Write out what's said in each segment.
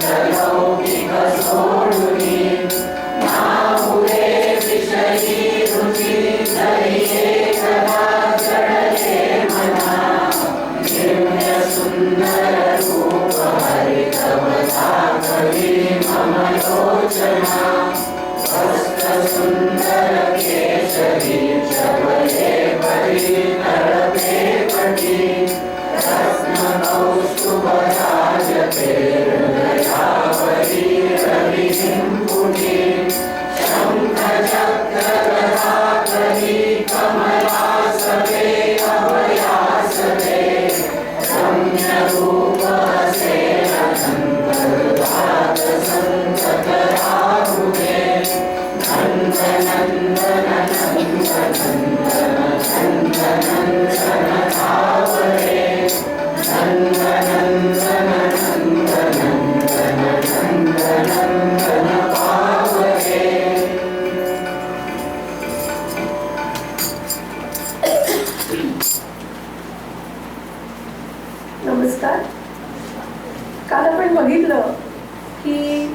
Hare आपण बघितलं की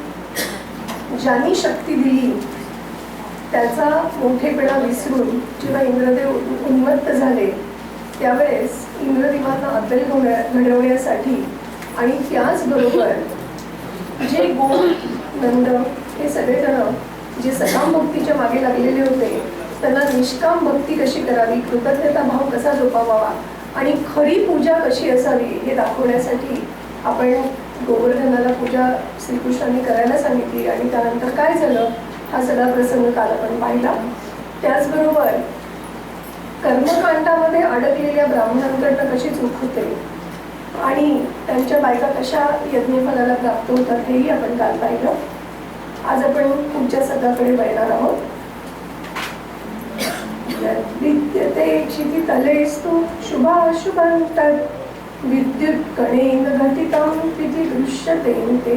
ज्यांनी शक्ती दिली त्याचा मोठेपणा विसरून जेव्हा इंद्रदेव उन्मत्त झाले त्यावेळेस इंद्रदेवांना अद्दल घडवण्यासाठी आणि त्याचबरोबर जे गोप नंद हे सगळेजण जे सकाम भक्तीच्या मागे लागलेले होते त्यांना निष्काम भक्ती कशी करावी, कृतज्ञता भाव कसा जोपावावा आणि खरी पूजा कशी असावी हे दाखवण्यासाठी आपण गोवर्धनाला पूजा श्रीकृष्णांनी करायला सांगितली आणि त्यानंतर काय झालं हा सगळा प्रसंग काल आपण पाहिला. त्याचबरोबर कर्मकांडामध्ये अडकलेल्या ब्राह्मणांकडनं कशी चूक होते आणि त्यांच्या बायका कशा यज्ञफलाला प्राप्त होतात हेही आपण काल पाहिलं. आज आपण पुढच्या सगळ्याकडे वळणार आहोत. विद्यते क्षितितलेस्तु शुभाशुभन्तत् विद्युत्कणेन घटितं इति दृश्यते ते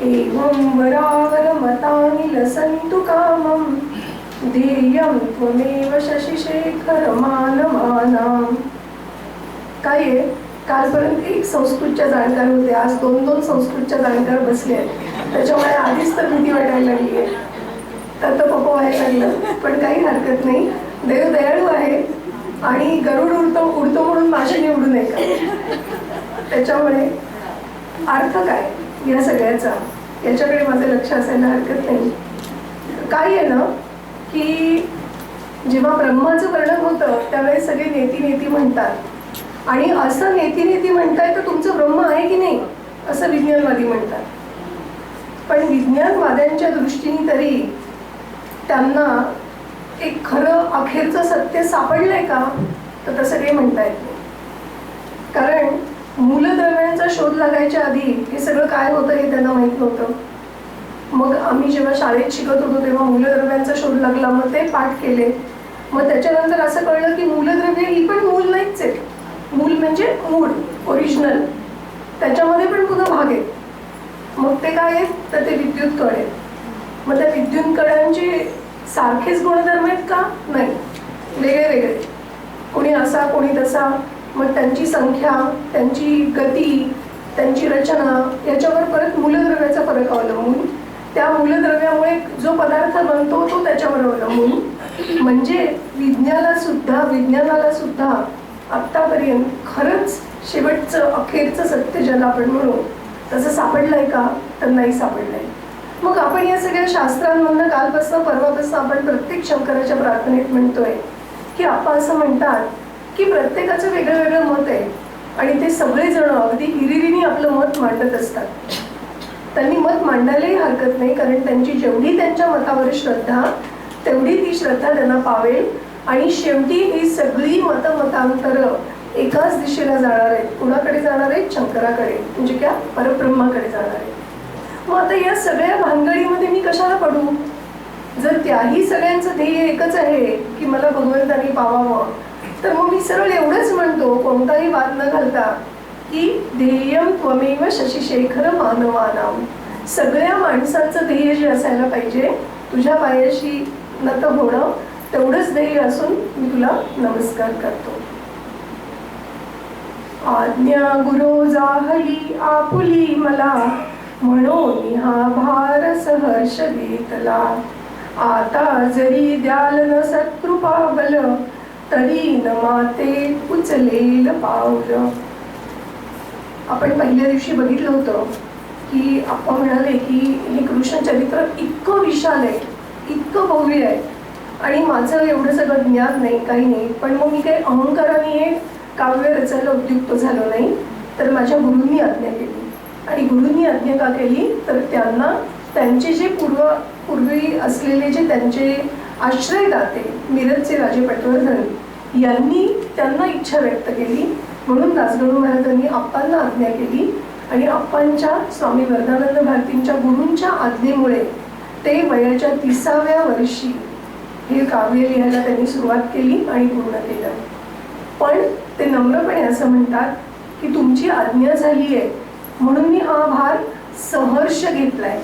एवं वरावरमतानि लसन्तु कामं ध्येयं त्वमेव शशिशेखर मानवानां. काय आहे, कालपर्यंत एक संस्कृतच्या जाणकार होते, आज दोन दोन संस्कृतच्या जाणकार बसले आहेत. त्याच्यामुळे आधीच तर भीती वाटायला लागली आहे, तर पप्पा व्हायला लागलं. पण काही हरकत नाही, देव दयाळू आहे आणि गरुड उडतो म्हणून माशी निवडू नये का. त्याच्यामुळे अर्थ काय या सगळ्याचा याच्याकडे माझं लक्ष असायला हरकत नाही. काय आहे ना की जेव्हा ब्रह्माचं वर्णन होतं त्यावेळेस सगळे नेती म्हणतात आणि असं नेती म्हणताय तर तुमचं ब्रह्म आहे की नाही असं विज्ञानवादी म्हणतात. पण विज्ञानवाद्यांच्या दृष्टीने तरी त्यांना एक खरं अखेरचं सत्य सापडलंय का तर तसं काही म्हणता येत नाही. कारण मूलद्रव्यांचा शोध लागायच्या आधी हे सगळं काय होतं हे त्यांना माहित नव्हतं. मग आम्ही जेव्हा शाळेत शिकत होतो तेव्हा मूलद्रव्यांचा शोध लागला, मग ते पाठ केले. मग त्याच्यानंतर असं कळलं की मूलद्रव्य ही पण मूल नाहीच आहे. मूल म्हणजे मूळ ओरिजिनल, त्याच्यामध्ये पण पुन्हा भाग आहेत. मग ते काय आहेत तर ते विद्युत कळ आहेत. मग त्या विद्युत कळांचे सारखेच गुणधर्म आहेत का, नाही, वेगळे वेगळे, कोणी असा कोणी तसा. मग त्यांची संख्या, त्यांची गती, त्यांची रचना याच्यावर परत मूलद्रव्याचा फरक अवलंबून, त्या मूलद्रव्यामुळे जो पदार्थ बनतो तो त्याच्यावर अवलंबून. म्हणजे विज्ञानाला सुद्धा आत्तापर्यंत खरंच शेवटचं अखेरचं सत्य ज्याला आपण म्हणू तसं सापडलंय का तर नाही सापडलंय. मग आपण या सगळ्या शास्त्रांमधनं कालपासून परवापासून आपण प्रत्येक शंकराच्या प्रार्थनेत म्हणतोय की आपण असं म्हणतात की प्रत्येकाचं वेगळं वेगळं मत आहे आणि ते सगळेजण अगदी हिरिरीने आपलं मत मांडत असतात. त्यांनी मत मांडायलाही हरकत नाही, कारण त्यांची जेवढी त्यांच्या मतावर श्रद्धा तेवढी ती श्रद्धा त्यांना पावेल आणि शेवटी ही सगळी मतांतरं एकाच दिशेला जाणार आहेत. कुणाकडे जाणार आहेत, शंकराकडे, म्हणजे क्या परब्रह्माकडे जाणार आहेत. मग आता या सगळ्या भानगडीमध्ये मी कशाला पडू जर त्याही सगळ्यांचं ध्येय एकच आहे की मला भगवंतानी पावावं. तर मग मी सरळ एवढंच म्हणतो, कोणताही वाद न घालता, की ध्येयम त्वमेव शशिशेखर मानवानाम. सगळ्या माणसांचं ध्येय जे असायला पाहिजे तुझ्या पायाशी नत होणं तेवढंच ध्येय असून मी तुला नमस्कार करतो. आज्ञा गुरु जाहली आपुली मला म्हणून हा भार सहर्ष घेतला. आता जरी द्याल न सत्कृपा बल तरी न माते उचलेल पावलं. आपण पहिल्या दिवशी बघितलं होतं की आपण म्हणाले की हे कृष्ण चरित्र इतकं विशाल आहे, इतकं भव्य आहे आणि माझं एवढं सगळं ज्ञान नाही, काही नाही. पण मग मी काही अहंकाराने हे काव्य रचायला उद्युक्त झालो नाही, तर माझ्या गुरूंनी आज्ञा केली. आणि गुरूंनी आज्ञा का केली तर त्यांना त्यांचे जे पूर्वी असलेले जे त्यांचे आश्रयदाते मिरजचे राजे पटवर्धन यांनी त्यांना इच्छा व्यक्त केली. म्हणून दासगणू महाराजांनी आप्पांना आज्ञा केली आणि आप्पांच्या स्वामी वरदानंद भारतींच्या गुरूंच्या आज्ञेमुळे ते वयाच्या 30व्या वर्षी हे काव्य लिहायला त्यांनी सुरुवात केली आणि पूर्ण केलं. पण ते नम्रपणे असं म्हणतात की तुमची आज्ञा झाली आहे म्हणून मी हा भार सहर्ष घेतलाय.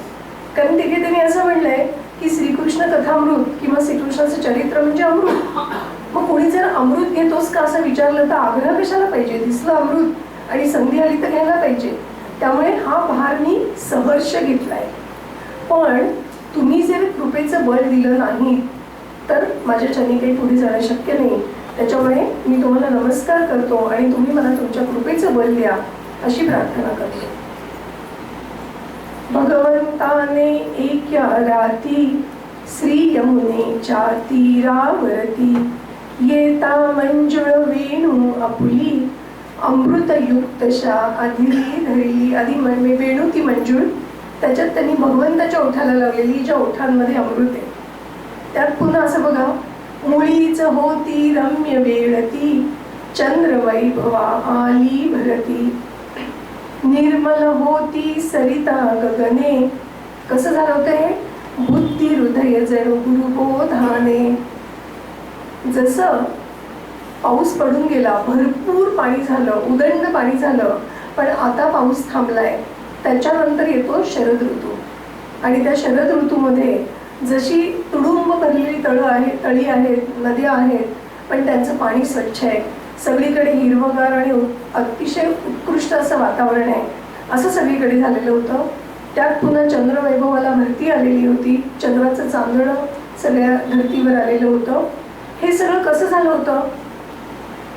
कारण तिथे त्यांनी असं म्हणलंय की श्रीकृष्ण कथामृत किंवा श्रीकृष्णाचं चरित्र म्हणजे अमृत. मग कोणी जर अमृत घेतोस का असं विचारलं तर आग्रह कशाला पाहिजे, दिसलं अमृत आणि संधी आली तर घ्यायला पाहिजे. त्यामुळे हा भार मी सहर्ष घेतलाय. पण तुम्ही जर कृपेचं बळ दिलं नाही तर माझ्याच्याने काही पुढे जाणं शक्य नाही. त्याच्यामुळे मी तुम्हाला नमस्कार करतो आणि तुम्ही मला तुमच्या कृपेचं बळ द्या अशी प्रार्थना करतो. भगवंताने एका राती श्री यमुनेच्या तीरावरती येता मंजुळ वेणू आपुली अमृतयुक्तशा आधी धरली. आधी वेणू ती मंजुळ, त्याच्यात त्यांनी भगवंताच्या ओठाला लावलेली, ज्या ओठांमध्ये अमृत आहे. त्यात पुन्हा असं बघा, मुळीच होती रम्य वेळती चंद्रवैभवा आली भरती निर्मल होती सरिता गगने. कसं झालं होतं हे? बुद्धी हृदय जणू गुरुबोधाने. जसं पाऊस पडून गेला, भरपूर पाणी झालं, उदंड पाणी झालं, पण आता पाऊस थांबलाय. त्याच्यानंतर येतो शरद ऋतू आणि त्या शरद ऋतूमध्ये जशी तुडुंब भरलेली तळी आहेत, नद्या आहेत, पण त्यांचं पाणी स्वच्छ आहे, सगळीकडे हिरवगार आणि अतिशय उत्कृष्ट असं वातावरण आहे, असं सगळीकडे झालेलं होतं. त्यात पुन्हा चंद्रवैभवाला भरती आलेली होती, चंद्राचं चांदणं सगळ्या धरतीवर आलेलं होतं. हे सगळं कसं झालं होतं?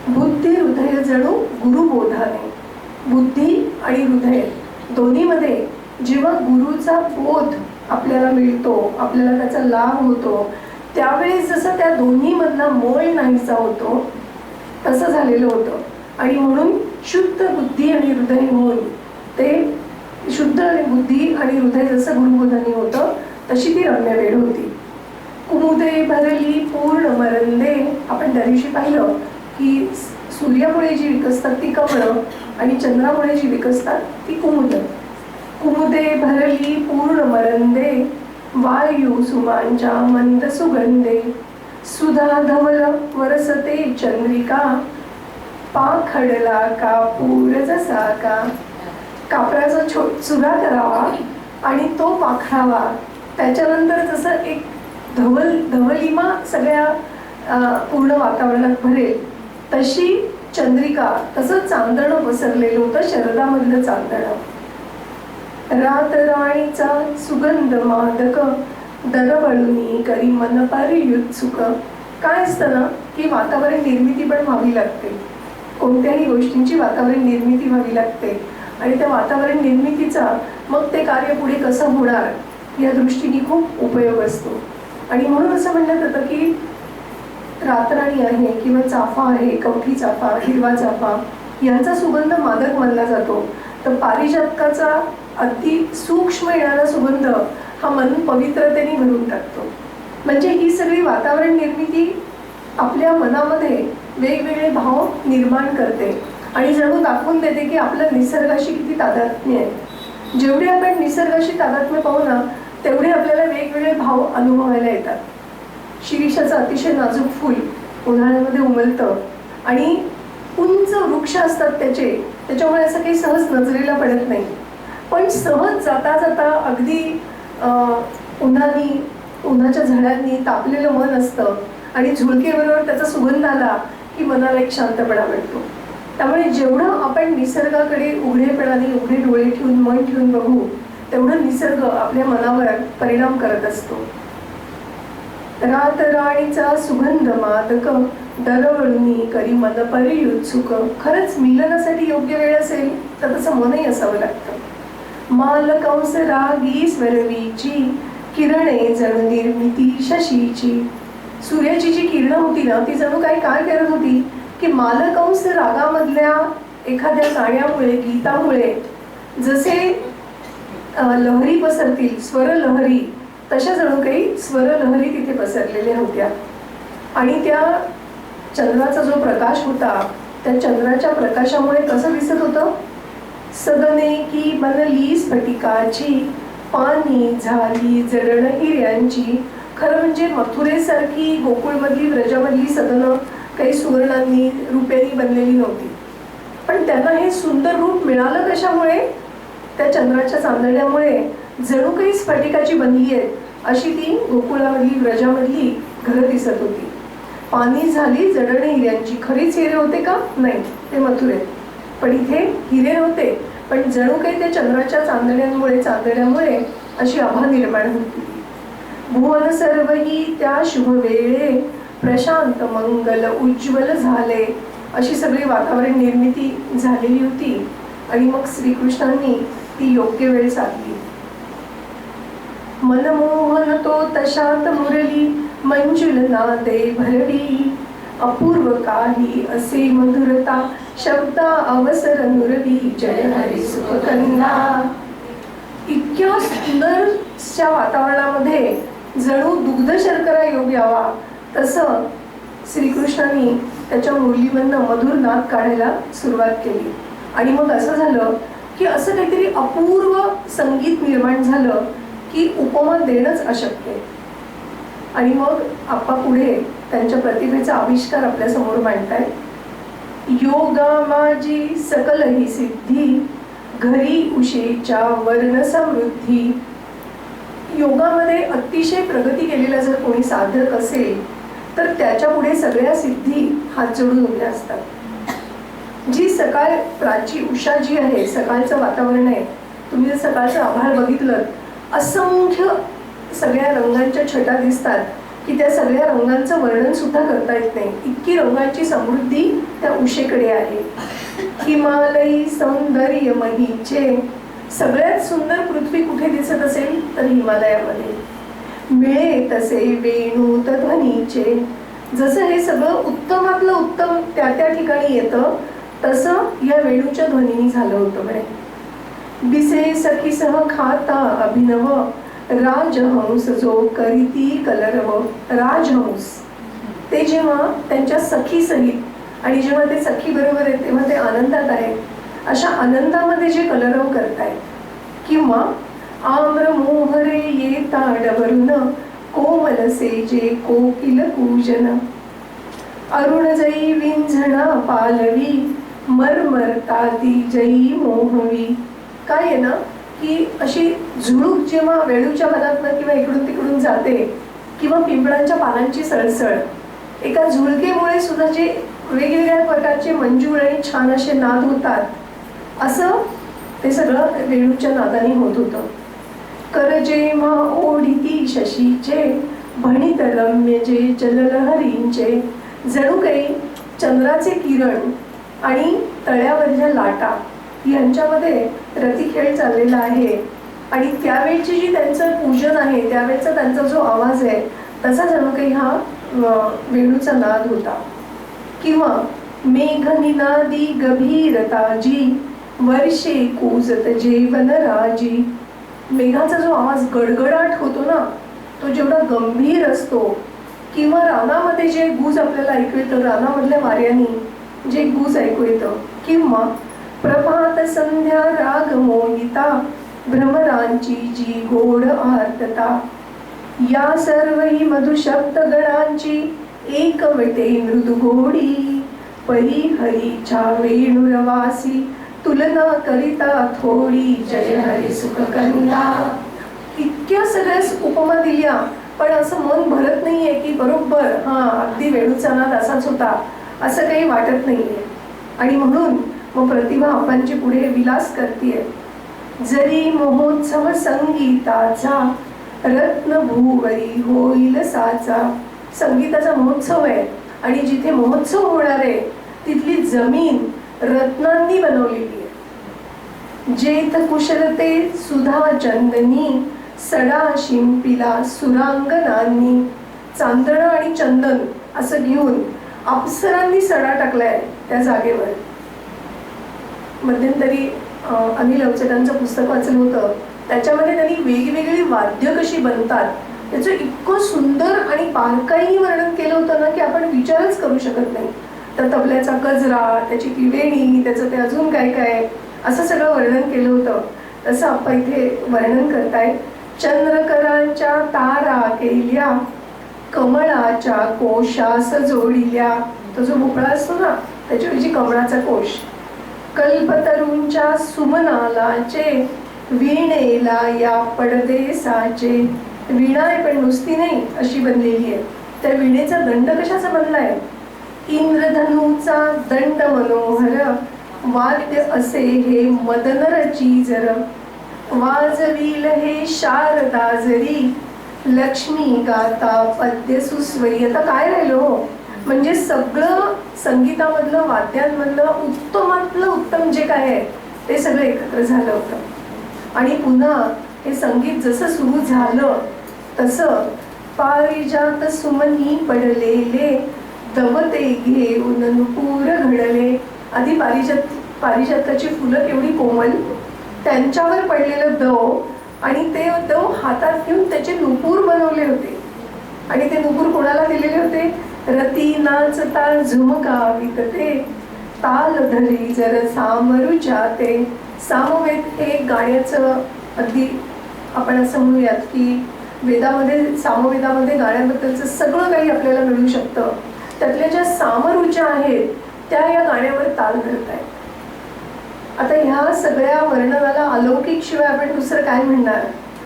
बुद्धी हृदय जणू गुरुबोधाने. बुद्धी आणि हृदय दोन्हीमध्ये जेव्हा गुरुचा बोध आपल्याला मिळतो, आपल्याला त्याचा लाभ होतो, त्यावेळेस जसं त्या दोन्हीमधला मोल नाहीसा होतो तसं झालेलं होतं. आणि म्हणून शुद्ध बुद्धी आणि हृदय होऊन ते शुद्ध बुद्धी आणि हृदय जसं गुरुबोधाने होतं तशी ती रम्य वेळ होती. कुमुदे भरली पूर्ण मरंदे. आपण त्या दिवशी पाहिलं की सूर्यामुळे जी विकसतात ती कमळं आणि चंद्रामुळे जी विकसतात ती कुमुद. कुमुदे भरली पूर्ण मरंदे वायू सुमांच्या मंद सुगंधे सुधा धवल वरसते चंद्रिका पाखडला कापूर जसा का. कापराचा चुरा करावा आणि तो पाखडावा, त्याच्यानंतर जसं एक धवलिमा सगळ्या पूर्ण वातावरणात भरेल तशी चंद्रिका, तसं चांदणं पसरलेलं होतं, शरदामधलं चांदणं. रात राणीचा सुगंध मादक दरवळुनी करी मन परियुत्सुक. काय असतं ना की वातावरण निर्मिती पण व्हावी लागते, कोणत्याही गोष्टींची वातावरण निर्मिती व्हावी लागते आणि त्या वातावरण निर्मितीचा मग ते कार्य पुढे कसं होणार या दृष्टीने खूप उपयोग असतो. आणि म्हणून असं म्हणण्यात येतं की रातराणी आहे किंवा चाफा आहे, कवठी चाफा, हिरवा चाफा यांचा सुगंध मादक मानला जातो. तर पारिजातकाचा अति सूक्ष्म येणारा सुगंध हा मन पवित्रतेने भरून टाकतो. म्हणजे ही सगळी वातावरण निर्मिती आपल्या मनामध्ये वेगवेगळे भाव निर्माण करते आणि जणू दाखवून देते की आपलं निसर्गाशी किती तादात्म्य आहे. जेवढे आपण निसर्गाशी तादात्म्य पाहू ना तेवढे आपल्याला वेगवेगळे भाव अनुभवायला येतात. शिरीषाचं अतिशय नाजूक फूल उन्हाळ्यामध्ये उमलतं आणि उंच वृक्ष असतात त्याच्यामुळे असं काही सहज नजरेला पडत नाही, पण सहज जाता जाता अगदी उन्हाच्या झळ्यांनी तापलेलं मन असतं आणि झुळकेबरोबर त्याचा सुगंध आला की मनाला एक शांतपणा मिळतो. त्यामुळे जेवढं आपण निसर्गाकडे उघडेपणाने उघडे डोळे ठेवून मन ठेवून बघू तेवढं निसर्ग आपल्या मनावर परिणाम करत असतो. रात राणीचा सुगंध मादक दरवळुनी करी मन परियुत्सुक. खरंच मिलनासाठी योग्य वेळ असेल तर तसं मनही असावं लागतं. माल कंस रागी स्वरवीची किरणे जणू निर्मिती शशीची. सूर्याची जी किरणं होती ना ती जणू काय करत होती की मालकंस रागामधल्या एखाद्या गाण्यामुळे, गीतामुळे जसे लहरी पसरतील, स्वरलहरी, तशा जणू काही स्वरलहरी तिथे पसरलेल्या होत्या. आणि त्या चंद्राचा जो प्रकाश होता त्या चंद्राच्या प्रकाशामुळे कसं दिसत होतं? सदने की बनली स्फटिकाची पाणी झाली जडण हिऱ्यांची. खरं म्हणजे मथुरेसारखी गोकुळमधली, व्रजामधली सदनं काही सुवर्णांनी, रुप्यांनी बनलेली नव्हती, पण त्यांना हे सुंदर रूप मिळालं कशामुळे? त्या चंद्राच्या चांदण्यामुळे. जणू काही स्फटिकाची बनली आहेत अशी ती गोकुळामधली, व्रजामधली घरं दिसत होती. पाणी झाली जडण हिऱ्यांची. खरीच हिरे होते का? नाही, ते मथुरेत. पण इथे हिरे नव्हते, पण जणू काही त्या चंद्राच्या चांदण्यामुळे अशी आभा निर्माण होती. भुवन सर्वही त्या शुभ वेळे प्रशांत मंगल उज्ज्वल झाले, अशी सगळी वातावरण निर्मिती झालेली होती. आणि मग श्रीकृष्णांनी ती योग्य वेळ साधली. मनमोहन तो तशात मुरली मंजुल नादे भरली, अपूर्व काही असे मधुरता शब्दा अवसर नुरवी, जय हरी सुखकंदा. इतक्या सुंदरच्या वातावरणामध्ये जणू दुग्ध शर्करा योग यावा तसं श्रीकृष्णांनी त्याच्या मुरलीमधनं मधुर नाद काढायला सुरुवात केली. आणि मग असं झालं की असं काहीतरी अपूर्व संगीत निर्माण झालं की उपमा देणंच अशक्य. आणि मग आप्पा पुढे त्यांच्या प्रतिभेचा आविष्कार आपल्या समोर मांडतायत. योगा माझी सकल ही सिद्धी, घरी उशेच्या वर्ण समृद्धी. योगामध्ये अतिशय प्रगती केलेला जर कोणी साधक असेल तर त्याच्या पुढे सगळ्या सिद्धी हात जोडून उभ्या असतात. जी सकाळ प्राची उषा जी आहे, सकाळचं वातावरण आहे, तुम्ही जर सकाळचं आभाळ बघितलं असंख्य सगळ्या रंगांच्या छटा दिसतात की त्या सगळ्या रंगांचं वर्णन सुद्धा करता येत नाही, इतकी रंगांची समृद्धी त्या उषेकडे आहे. हिमालयी सौंदर्य महीचे, सगळ्यात सुंदर पृथ्वी कुठे दिसत असेल तर हिमालयामध्ये. मिळे तसे वेणू ध्वनीचे, जसं हे सगळं उत्तमातलं उत्तम त्या त्या ठिकाणी येतं तसं या वेणूच्या ध्वनीने झालं होतं म्हणे. दिसे सखीसह खाता अभिनव, राजहंस जो करीती कलरव. राजहंस ते जेव्हा त्यांच्या सखी सहित आणि जेव्हा ते सखी बरोबर आहेत तेव्हा ते आनंदात आहेत, अशा आनंदामध्ये जे कलरव करतायत. किंवा आम्र मोहरे येता डबरुन, कोमलसे जे कोकिल पूजन. अरुण जई विंझणा पालवी, मरमरता ती जई मोहवी. काय आहे ना की अशी झुळूक जेव्हा वेळूच्या मनातनं किंवा इकडून तिकडून जाते, किंवा पिंपळांच्या पानांची सळसळ, एका झुळकेमुळे सुद्धा जे वेगवेगळ्या प्रकारचे मंजूळ आणि छान असे नाद होतात, असं ते सगळं वेणूच्या नादाने होत होतं. कर जेव्हा ओढिती शशीचे, भणित रम्य जे जललहरींचे. जणू काही चंद्राचे किरण आणि तळ्यावरच्या लाटा यांच्यामध्ये रतिखेळ चाललेला आहे. आणि त्यावेळची जी त्यांचं पूजन आहे, त्यावेळचा त्यांचा जो आवाज आहे तसा जणू काही हा वेणूचा नाद होता. किंवा मेघनिनादी गभीरताजी, वर्षे कूजत जेवण राजी. मेघाचा जो आवाज गडगडाट होतो ना, तो जेवढा गंभीर असतो. किंवा रानामध्ये जे गूज आपल्याला ऐकू येतं, रानामधल्या वाऱ्यानी जे गूज ऐकू येतं. किंवा प्रभात संध्या राग मोहिता, भ्रमरांची जी गोड आर्तता. या सर्वही मधुशब्द गणांची, एकवटे मृदुगोडी. परिहरीच्या वेणुरवासी, तुलना करिता थोडी. जय हरी सुखकंदा. इतक्या सगळ्याच उपमा दिल्या, पण असं मन भरत नाहीये की बरोबर अगदी वेणूचा नाद असाच होता, असं काही वाटत नाहीये. आणि म्हणून मग प्रतिभा आपांची पुढे विलास करतीये. जरी महोत्सव संगीताचा, रत्नभूवरी होईल साचा. संगीताचा महोत्सव आहे आणि जिथे महोत्सव होणार आहे तिथली जमीन रत्नांनी बनवलेली आहे. जेथ कुशलते सुधा चंदनी, सडा शिंपिला सुरांगनांनी. चांदणं आणि चंदन असं घेऊन अप्सरांनी सडा टाकलाय त्या जागेवर. मध्यंतरी अनिल अवचटांचं पुस्तक वाचलं होतं, त्याच्यामध्ये त्यांनी वेगवेगळी वाद्य कशी बनतात त्याचं इतकं सुंदर आणि बारकाईने वर्णन केलं होतं ना की आपण विचारच करू शकत नाही. तर तबल्याचा गजरा, त्याची ती वेणी, त्याचं ते अजून काय काय असं सगळं वर्णन केलं होतं. तसं आपण इथे वर्णन करताय. चंद्रकरांच्या तारा केल्या, कमळाच्या कोशास जोडिल्या. तो जो भोपळा असतो ना त्याच्याऐवजी कमळाचा कोश. कल्पतरूंच्या सुमनालाचे, वीणेला या पडदेसाचे. वीणा आहे पण नुसती नाही अशी बनलेली आहे. त्या वीणेचा दंड कशाचा बनलाय? इंद्रधनूचा दंड मनोहर, वाद्य असे हे मदनरची जर, वाजवील हे शारदा जरी, लक्ष्मी गाता पद्य सुस्वरी. आता काय राहिलो हो, म्हणजे सगळं संगीतामधलं, वाद्यांमधलं उत्तमातलं उत्तम जे काय आहे ते सगळं एकत्र झालं होतं. आणि पुन्हा हे संगीत जसं सुरू झालं तसं पारिजात सुमनी पडलेले, दवते घेऊन नुपूर घडले. आधी पारिजाताची फुलं केवढी कोमल, त्यांच्यावर पडलेलं दव, आणि ते दव हातात घेऊन त्याचे नुपूर बनवले होते. आणि ते नुपूर कोणाला दिलेले होते? रती नाचता झुमकावित ते, ताल धरी जर सामरुच्या ते. सामवेद हे गाण्याचं अगदी आपण असं म्हणूयात की वेदामध्ये, सामवेदामध्ये गाण्याबद्दलचं सगळं काही आपल्याला मिळू शकतं. त्यातल्या ज्या सामरुच्या आहेत त्या या गाण्यावर ताल धरत आहेत. आता ह्या सगळ्या वर्णनाला अलौकिक शिवाय आपण दुसरं काय म्हणणार?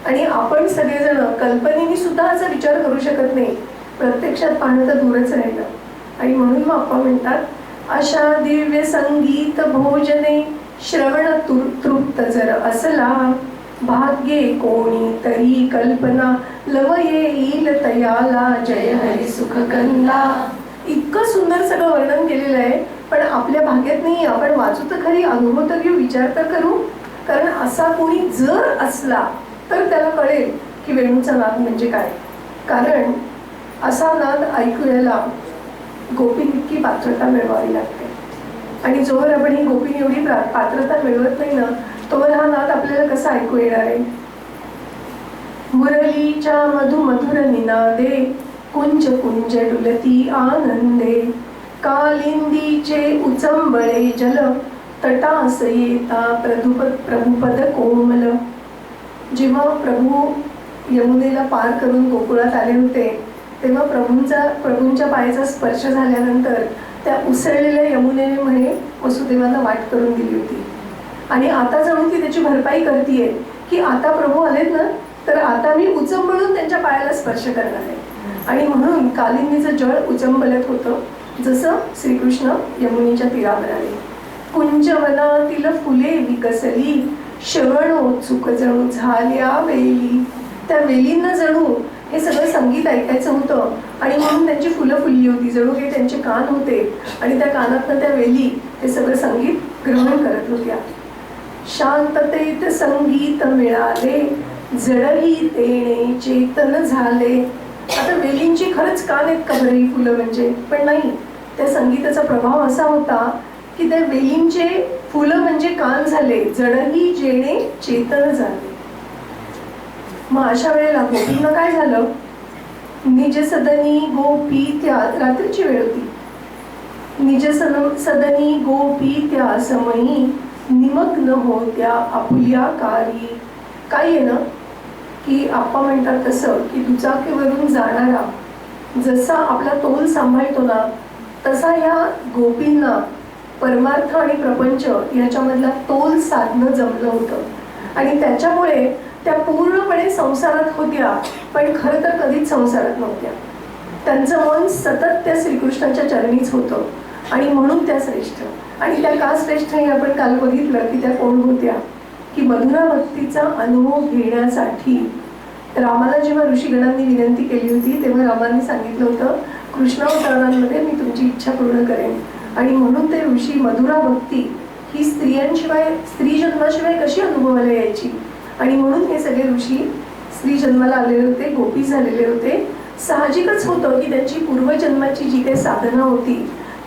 आणि आपण सगळेजण कल्पनेने सुद्धा असा विचार करू शकत नाही, प्रत्यक्षात पाहणं तर दूरच राहिलं. आणि म्हणून मग आपण म्हणतात, अशा दिव्य संगीत भोजने श्रवण तृप्त जर असला, भाग्ये कोणी तरी कल्पना लव येईल तयाला, जय हरी सुख कंदा. इतकं सुंदर सगळं वर्णन केलेलं आहे, पण आपल्या भाग्यात नाही. आपण वाचू तर खरी, अनुभव तर घेऊ, विचार तर करू. कारण असा कोणी जर असला तर त्याला कळेल की वेणूचा नाद म्हणजे काय. कारण असा नाद ऐकूयाला गोपीन इतकी पात्रता मिळवावी लागते. आणि जोवर आपण ही गोपीन एवढी पात्रता मिळवत नाही ना, तोवर हा नाद आपल्याला कसा ऐकू येणार आहे? मुरलीच्या मधुमधुर निनादे, कुंज कुंज डुलती आनंदे, कालिंदीचे उचंबळे जल, तटास येता प्रभुपद कोमल. जेव्हा प्रभू यमुनेला पार करून गोकुळात आले होते, तेव्हा प्रभूंच्या पायाचा स्पर्श झाल्यानंतर त्या उसळलेल्या यमुनेने म्हणे वसुदेवाला वाट करून दिली होती. आणि आता जणू ती त्याची भरपाई करतीये की आता प्रभू आलेत ना, तर आता मी उचंबळून त्यांच्या पायाला स्पर्श करणार आहे. आणि म्हणून कालिंदीचं जळ उचंबलत होतं, जसं श्रीकृष्ण यमुनेच्या तीरावर आले. कुंजवनातील फुले विकसली, श्रवणोत्सुक जणू झाल्या वेली. त्या वेलींना जणू हे सगळं संगीत ऐकायचं होतं, आणि म्हणून त्यांची फुलं फुलली होती, जणू हे त्यांचे कान होते, आणि त्या कानातनं त्या वेली हे सगळं संगीत ग्रहण करत होत्या. शांततेत संगीत मिळाले, जडही तेणे चेतन झाले. आता वेलींची खरंच कान आहेत का बरं ही फुलं म्हणजे? पण नाही, त्या संगीताचा प्रभाव असा होता की त्या वेलींचे फुलं म्हणजे कान झाले, जडही जेणे चेतन झाले. मग अशा वेळेला गोपींना काय झालं? निज सदनी गोपी त्या, रात्रीची वेळ होती, निज सदनी गोपी त्या समयी, निमग्न होत्या आपुल्या कारी. काय आहे ना की आप्पा म्हणतात तसं की दुचाकीवरून जाणारा जसा आपला तोल सांभाळतो ना, तसा या गोपींना परमार्थ आणि प्रपंच याच्यामधला तोल साधणं जमलं होतं. आणि त्याच्यामुळे त्या पूर्णपणे संसारात होत्या, पण खरं तर कधीच संसारात नव्हत्या. त्यांचं मन सतत त्या श्रीकृष्णाच्या चरणीच होतं, आणि म्हणून त्या श्रेष्ठ. आणि त्या का श्रेष्ठ हे आपण काल बघितलं की त्या कोण होत्या, की मधुरा भक्तीचा अनुभव घेण्यासाठी रामाला जेव्हा ऋषीगणांनी विनंती केली होती, तेव्हा रामाने सांगितलं होतं, कृष्णावतारांमध्ये मी तुमची इच्छा पूर्ण करेन. आणि म्हणून ते ऋषी मधुरा भक्ती ही स्त्रियांशिवाय, स्त्री जन्माशिवाय कशी अनुभवायला यायची? आणि म्हणून हे सगळे ऋषी स्त्री जन्माला आलेले होते, गोपी झालेले होते. साहजिकच होतं की त्यांची पूर्वजन्माची जी काही साधना होती,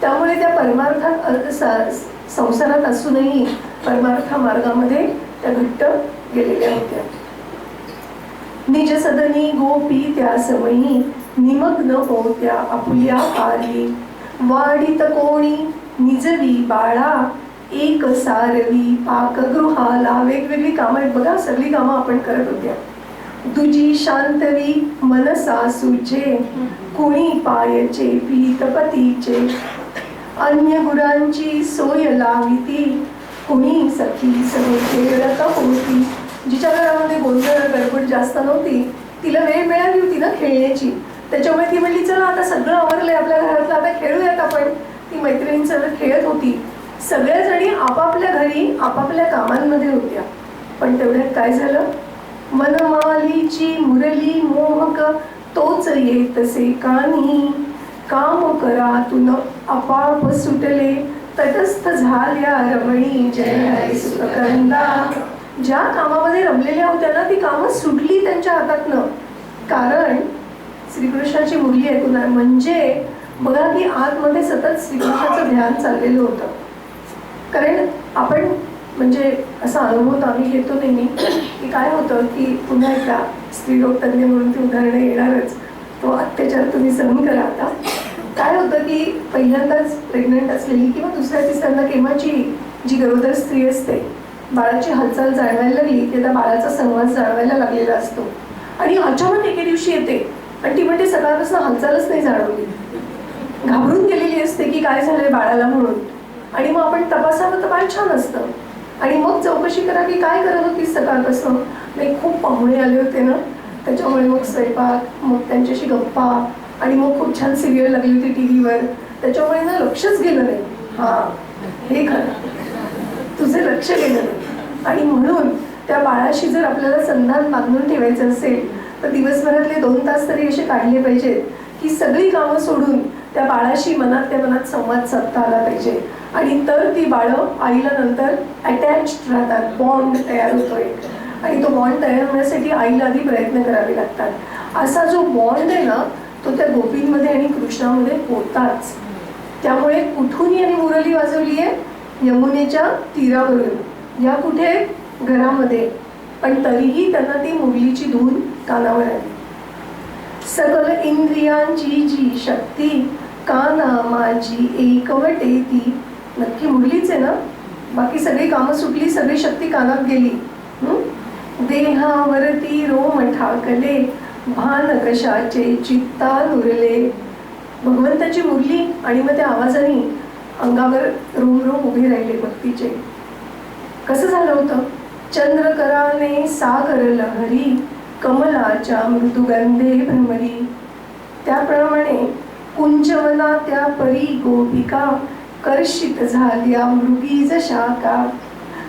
त्यामुळे त्या परमार्थात संसारात असूनही परमार्थ मार्गामध्ये त्या घट्ट गेलेल्या होत्या. निज सदनी गोपी त्या समयी, निमग्न होत्या आपुल्या कारी. वाढीत कोणी निजवी बाळा, एक सारवी पाकगृहाला. वेगवेगळी कामं आहेत बघा, सगळी कामं आपण करत होत्या. दुजी शांतवी मनसा सुचे, कुणी पायचे पीतपतीचे. अन्य गुरांची सोय लाविती, कुणी सखी सगळे खेळत होती. जिच्या घरामध्ये गोंधळ गडबड जास्त नव्हती, तिला वेळ मिळाली होती ना खेळण्याची, त्याच्यामुळे ती म्हणली चला आता सगळं आवरलंय आपल्या घरातलं, आता खेळूयात आपण. ती मैत्रिणींसह खेळत होती. सगळ्या जणी आपापल्या घरी आपापल्या कामांमध्ये होत्या. पण तेवढ्यात काय झालं, मनमालीची मुरली मोहक तोच येतसे कानी, काम करातून आपाप सुटले तटस्थ झाल्या रमणी जय हरी सुखकंदा. ज्या कामामध्ये रमलेल्या होत्या ना ती कामं सुटली त्यांच्या हातातनं. कारण श्रीकृष्णाची मुरली ऐकून, म्हणजे बघा की आतमध्ये सतत श्रीकृष्णाचं ध्यान चाललेलं होतं. कारण आपण म्हणजे असा अनुभव आम्ही घेतो नेहमी की काय होतं की पुन्हा एकदा स्त्रीरोग तज्ञ म्हणून ती उदाहरणं येणारच, तो अत्याचार तुम्ही सहन करा. आता काय होतं की पहिल्यांदाच प्रेग्नंट असलेली किंवा दुसऱ्या तिसऱ्यांदा केव्हाची जी गरोदर स्त्री असते, बाळाची हालचाल जाणवायला लागली की त्या बाळाचा संवाद जाणवायला लागलेला असतो आणि अचानक एके दिवशी येते आणि ती म्हणते सकाळपासून हालचालच नाही जाणवली. घाबरून गेलेली असते की काय झालंय बाळाला म्हणून. आणि मग आपण तपासावं तर बाळ छान असतं आणि मग चौकशी करा की काय करत होती सकाळपासून. नाही खूप पाहुणे आले होते ना त्याच्यामुळे मग स्वयंपाक, मग त्यांच्याशी गप्पा आणि मग खूप छान सिरियल लागली होती टी व्हीवर, त्याच्यामुळे ना लक्षच गेलं नाही. हां हे खरं, तुझे लक्ष गेलं नाही. आणि म्हणून त्या बाळाशी जर आपल्याला संधान बांधून ठेवायचं असेल तर दिवसभरातले 2 तास तरी असे काढले पाहिजेत की सगळी कामं सोडून त्या बाळाशी मनातल्या मनात संवाद साधता आला पाहिजे. आणि तर ती बाळं आईला नंतर अटॅच्ड राहतात, बॉन्ड तयार होतोय. आणि तो बॉन्ड तयार होण्यासाठी आईला आधी प्रयत्न करावे लागतात. असा जो बॉन्ड आहे ना तो त्या गोपींमध्ये आणि कृष्णामध्ये होताच. त्यामुळे कुठून यांनी मुरली वाजवली आहे, यमुनेच्या तीरावरून. या कुठे, घरामध्ये, पण तरीही त्यांना ती मुरलीची धून कानावर आली. सकल इंद्रियांची जी शक्ती काना माझी एकवटे ती. नक्की मुरलीच आहे ना, बाकी सगळी कामं सुटली, सगळी शक्ती कानात गेली. देहावरती रोम ठाकले भान कशाचे चित्ता नुरले. भगवंताची मुरली आणि मग त्या आवाजाने अंगावर रोम रोम उभे राहिले भक्तीचे. कसं झालं होतं, चंद्रकराने सागर लहरी कमलाच्या मृदुगंधे भ्रमरी. त्याप्रमाणे कुंजवना त्या परी गोपिका कर्षित झाल्या मृगी जशाका.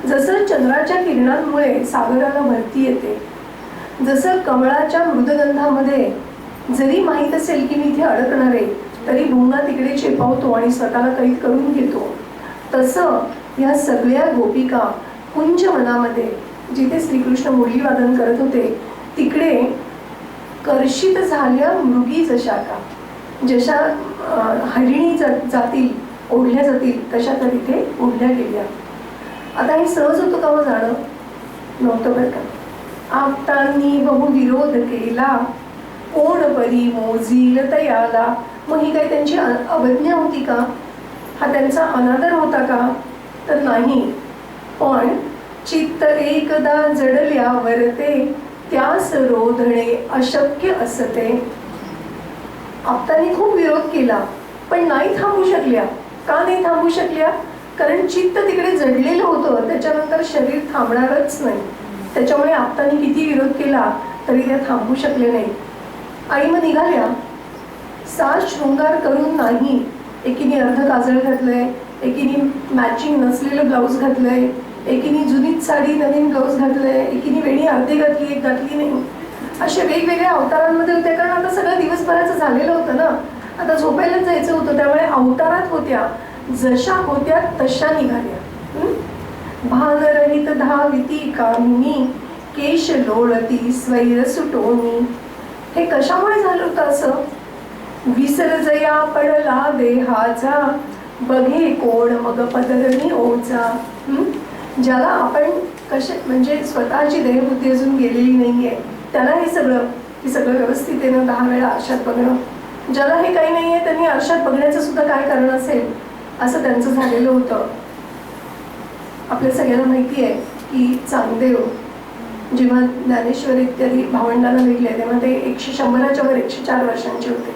जसं चंद्राच्या किरणांमुळे सागराला भरती येते, जसं कमळाच्या मृदगंधामध्ये जरी माहीत असेल की मी इथे अडकणार आहे तरी भुंगा तिकडे चेपावतो आणि स्वतःला कैद करून घेतो, तसं ह्या सगळ्या गोपिका कुंजवनामध्ये जिथे श्रीकृष्ण मुरली वादन करत होते तिकडे कर्षित झाल्या मृगी जशाका. जशा हरिणी जातील, ओढल्या जातील, तशा तर इथे ओढल्या गेल्या. आता हे सहज होतं का मग जाणं, नव्हतं बरं का. आपतांनी बहुविरोध केला कोण परी मोजील तयाला. मग ही काही त्यांची अवज्ञा होती का, हा त्यांचा अनादर होता का, तर नाही. पण चित्त एकदा जडल्यावर ते त्यास रोधणे अशक्य असते. आपतांनी खूप विरोध केला पण नाही थांबू शकल्या. का नाही थांबू शकल्या, कारण चित्त तिकडे जडलेलं होतं, त्याच्यानंतर शरीर थांबणारच नाही. त्याच्यामुळे आपतांनी किती विरोध केला तरी त्या थांबू शकले नाही. आणि मग निघाल्या. साज शृंगार करून नाही, एकीने अर्ध काजळ घातलंय, एकीने मॅचिंग नसलेलं ब्लाऊज घातलंय, एकीने जुनीच साडी नवीन ब्लाऊज घातलंय, एकीने वेणी अर्धी घातली, एक घातली नाही. अशा वेगवेगळ्या अवतारांमध्ये होत्या. कारण आता सगळं दिवसभराचं झालेलं होतं ना, आता झोपायलाच जायचं होतं, त्यामुळे अवतारात होत्या. जशा होत्या तशा निघाल्या. भानरहित धाविती कामिनी केश लोळती स्वैर सुटोनी. हे कशामुळे झालं होतं असं, विसर्जया पडला देहाचा बघे कोण मग पदरणी ओझा. ज्याला आपण कसे म्हणजे स्वतःची देहबुद्धी अजून गेलेली नाहीये त्याला हे सगळं व्यवस्थित आहे ना 10 वेळा आरशात बघणं. ज्याला हे काही नाहीये त्यांनी आरशात बघण्याचं सुद्धा काय कारण असेल असं त्यांचं झालेलं होतं. आपल्या सगळ्यांना माहिती आहे की चांगदेव जेव्हा ज्ञानेश्वर इत्यादी भावंडांना भेटले तेव्हा ते 100च्या वर 104 वर्षांचे होते.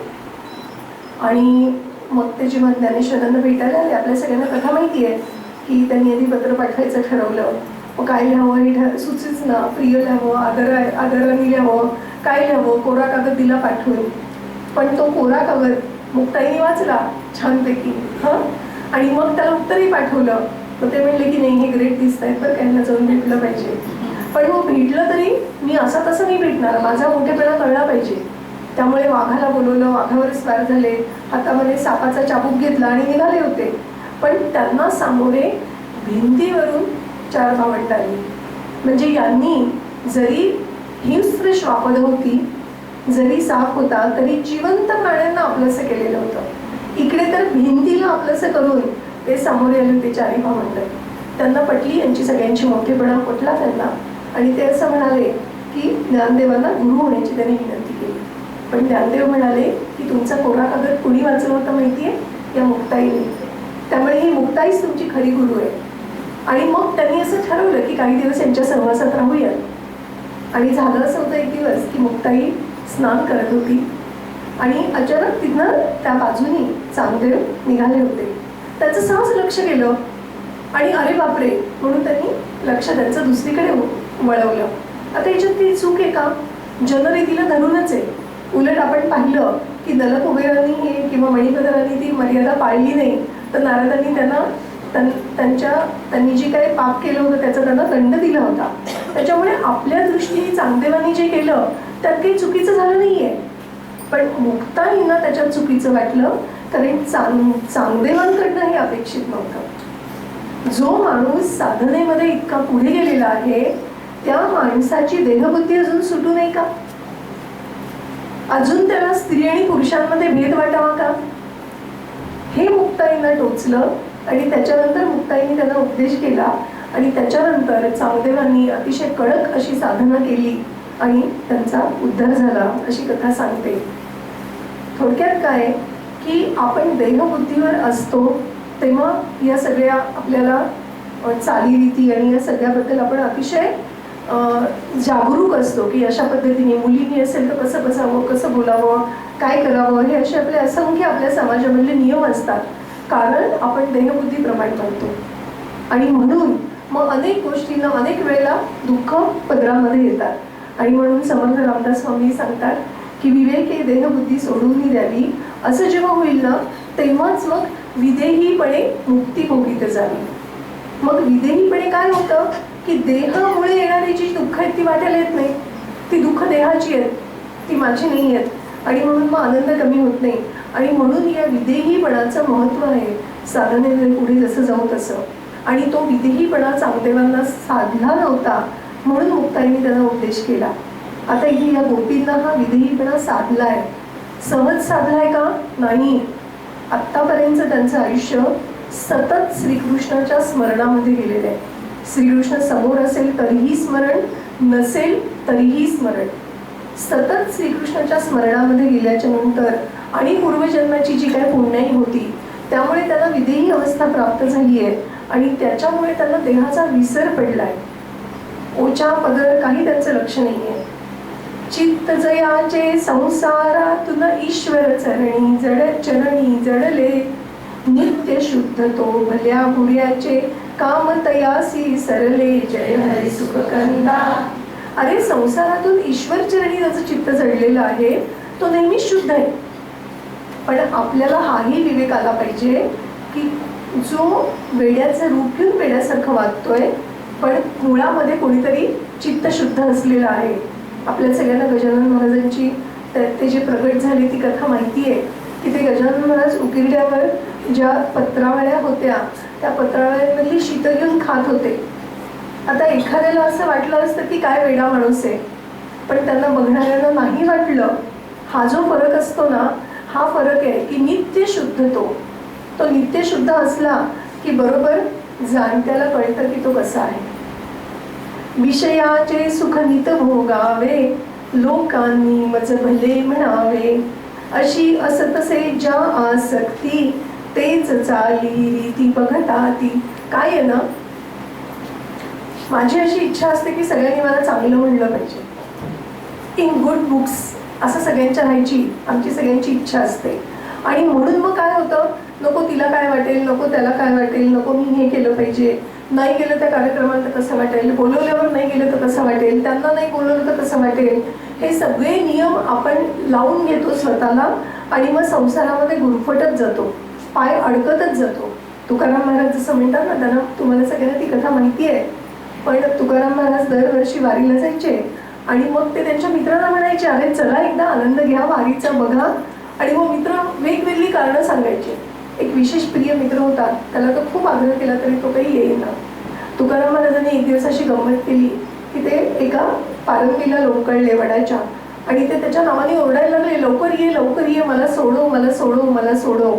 आणि मग ते जेव्हा ज्ञानेश्वरांना भेटायला आले, आपल्या सगळ्यांना कथा माहिती आहे की त्यांनी आधी पत्र पाठवायचं ठरवलं. मग काय लिहावं हे सुचीच ना, प्रिय लिहावं, आदराने लिहावं, काय लिहावं, कोरा कागद दिला पाठवून. पण तो कोरा कागद मुक्ताईने वाचला छानपैकी. आणि मग त्याला उत्तरही पाठवलं. मग ते म्हणले की नाही हे ग्रेट दिसत आहेत बरं, त्यांना जाऊन भेटलं पाहिजे. पण मग भेटलं तरी मी असा तसं नाही भेटणार, माझा मोठेपणा कळला पाहिजे. त्यामुळे वाघाला बोलवलं, वाघावर स्वार झाले, हातामध्ये सापाचा चाबूक घेतला आणि निघाले होते. पण त्यांना सामोरे भिंतीवरून 4 भावंड आली. म्हणजे यांनी जरी हिंस्त्र श्वापद होती, जरी साप होता, तरी जिवंत प्राण्यांना आपलंसं केलेलं होतं. इकडे तर भिंतीला आपलंसं करून ते सामोरे आले होते 4 भावंड. त्यांना पटली यांची सगळ्यांची मोठेपणा पटला त्यांना. आणि ते असं म्हणाले की ज्ञानदेवांना गुरु होण्याची त्यांनी विनंती केली. पण ज्ञानदेव म्हणाले की तुमचा कोरा कागद कुणी वाचला होता माहितीये? या मुक्ताईने. त्यामुळे ही मुक्ताईच तुमची खरी गुरु आहे. आणि मग त्यांनी असं ठरवलं की काही दिवस यांच्या सहवासात राहूया. आणि झालं असं होतं एक दिवस की मुक्ताई स्नान करत होती आणि अचानक तिथनं त्या बाजूनी चांगदेव निघाले होते. त्याचं सहज लक्ष गेलं आणि अरे बापरे म्हणून त्यांनी लक्ष त्यांचं दुसरीकडे वळवलं. आता याच्यात ती चूक आहे का? जनरीतीला धरूनच आहे. उलट आपण पाहिलं की दल कुबेरांनी हे किंवा मणिपदरांनी ती मर्यादा पाळली नाही, तर नारदांनी त्यांनी जे काही पाप केलं होतं त्याचा त्यांना दंड दिला होता. त्याच्यामुळे आपल्या दृष्टीने चांगदेवांनी जे केलं त्यात काही चुकीचं झालं नाहीये. पण मुक्ताईंना त्याच्यात चुकीचं वाटलं, कारण चांगदेवांकडनं हे अपेक्षित नव्हतं. जो माणूस साधनेमध्ये इतका पुढे गेलेला आहे त्या माणसाची देहबुद्धी अजून सुटू नये का? अजून त्याला स्त्री आणि पुरुषांमध्ये भेद वाटावा का? हे मुक्ताईंना टोचलं. आणि त्याच्यानंतर मुक्ताईंनी त्यांना उपदेश केला आणि त्याच्यानंतर चांगदेवांनी अतिशय कडक अशी साधना केली आणि त्यांचा उद्धार झाला, अशी कथा सांगते. थोडक्यात काय की आपण देहबुद्धीवर असतो तेव्हा या सगळ्या आपल्याला चालीरीती आणि या सगळ्याबद्दल आपण अतिशय जागरूक असतो की अशा पद्धतीने मुलींनी असेल तर कसं बसावं, कसं बोलावं, काय करावं, हे असे आपले असंख्य आपल्या समाजामधले नियम असतात. कारण आपण देहबुद्धीप्रमाणे बनतो आणि म्हणून मग अनेक गोष्टींना अनेक वेळेला दुःख पदरामध्ये येतात. आणि म्हणून समर्थ रामदास स्वामी सांगतात की विवेके देहबुद्धी सोडून द्यावी. असं जेव्हा होईल ना तेव्हाच मग विदेहीपणे मुक्ती भोगीत जावी. मग विदेहीपणे काय होतं की देहामुळे येणारी जी दुःख आहेत ती वाटायला येत नाही. ती दुःख देहाची आहेत, ती माझी नाही आहेत. आणि म्हणून मग आनंद कमी होत नाही. आणि म्हणून या विदेहीपणाचं महत्त्व आहे साधनेमध्ये पुढे जसं जाऊ तसं. आणि तो विदेहीपणा चांगदेवांना साधला नव्हता म्हणून मुक्ताईंनी त्यांना उपदेश केला. आता इथे या गोपींना हा विदेहीपणा साधलाय. सहज साधलाय का? नाही. आत्तापर्यंत त्यांचं आयुष्य सतत श्रीकृष्णाच्या स्मरणामध्ये गेलेलं आहे. श्रीकृष्ण समोर असेल तरीही स्मरण, नसेल तरीही स्मरण. सतत श्रीकृष्णाच्या स्मरणामध्ये गेल्याच्या नंतर आणि पूर्वजन्माची जी काही पुण्याई होती त्यामुळे त्यांना विदेही अवस्था प्राप्त झाली आहे आणि त्याच्यामुळे त्यांना देहाचा विसर पडलाय. ओछा पदर काही त्यांचं लक्ष नाही आहे. चित्त जयाचे संसारातून ईश्वर चरणी चरणी जडले. नित्य शुद्ध तो भल्या बुऱ्याचे काम तयासी सरले. जय हरी सुख कंदा. अरे संसारातून ईश्वर चरणी त्याचं चित्त जडलेलं आहे, तो नेहमी शुद्ध आहे. पण आपल्याला हाही विवेक आला पाहिजे की जो वेड्याचं रूप घेऊन वेड्यासारखं वागतोय पण मुळामध्ये कोणीतरी चित्त शुद्ध असलेलं आहे. आपल्या सगळ्यांना गजानन महाराजांची ते जे प्रगट झाले ती कथा माहिती आहे की ते गजानन महाराज उकिरड्यावर ज्या पत्रावळ्या होत्या त्या पत्रावळ्यांमधली शीतं घेऊन खात होते. आता एखाद्याला असं वाटलं असतं की काय वेडा माणूस आहे, पण त्यांना बघणाऱ्यांना नाही वाटलं. हा जो फरक असतो ना हा फरक आहे की नित्य शुद्ध तो नित्य शुद्ध असला की बरोबर जाणत्याला कळतं की तो कसा आहे. विषयाचे सुख नित भोगावे लोकांनी मज भले म्हणावे. अशी असतसे ज्या आसक्ती तेच चाली रीती बघता ती. काय आहे ना, माझी अशी इच्छा असते की सगळ्यांनी मला चांगलं म्हणलं पाहिजे. इन गुड बुक्स असं सगळ्यांच्या राहायची आमची सगळ्यांची इच्छा असते. आणि म्हणून मग काय होतं, नको तिला काय वाटेल, नको त्याला काय वाटेल, नको मी हे केलं पाहिजे, नाही गेलं त्या कार्यक्रमाला तर कसं वाटेल, बोलवल्यावर नाही गेलं तर कसं वाटेल, त्यांना नाही बोलवलं तर कसं वाटेल. हे सगळे नियम आपण लावून घेतो स्वतःला आणि मग संसारामध्ये गुरफटत जातो, पाय अडकतच जातो. तुकाराम महाराज जसं म्हणतात ना, त्यांना तुम्हाला सगळ्यांना ती कथा माहिती आहे, पण तुकाराम महाराज दरवर्षी वारीला जायचे आणि मग ते त्यांच्या मित्रांना म्हणायचे, अरे चला एकदा आनंद घ्या वारीचा, बघा. आणि मग मित्र वेगवेगळी कारणं सांगायचे. एक विशेष प्रिय मित्र होता, त्याला तो खूप आग्रह केला तरी तो काही येईना. तुकाराम महाराजांनी एक दिवस अशी गंमत केली की ते एका पारंबीला लोंबकळले वडाच्या, आणि ते त्याच्या नावाने ओरडायला लागले, लवकर ये, मला सोडव, मला सोडव, मला सोडव.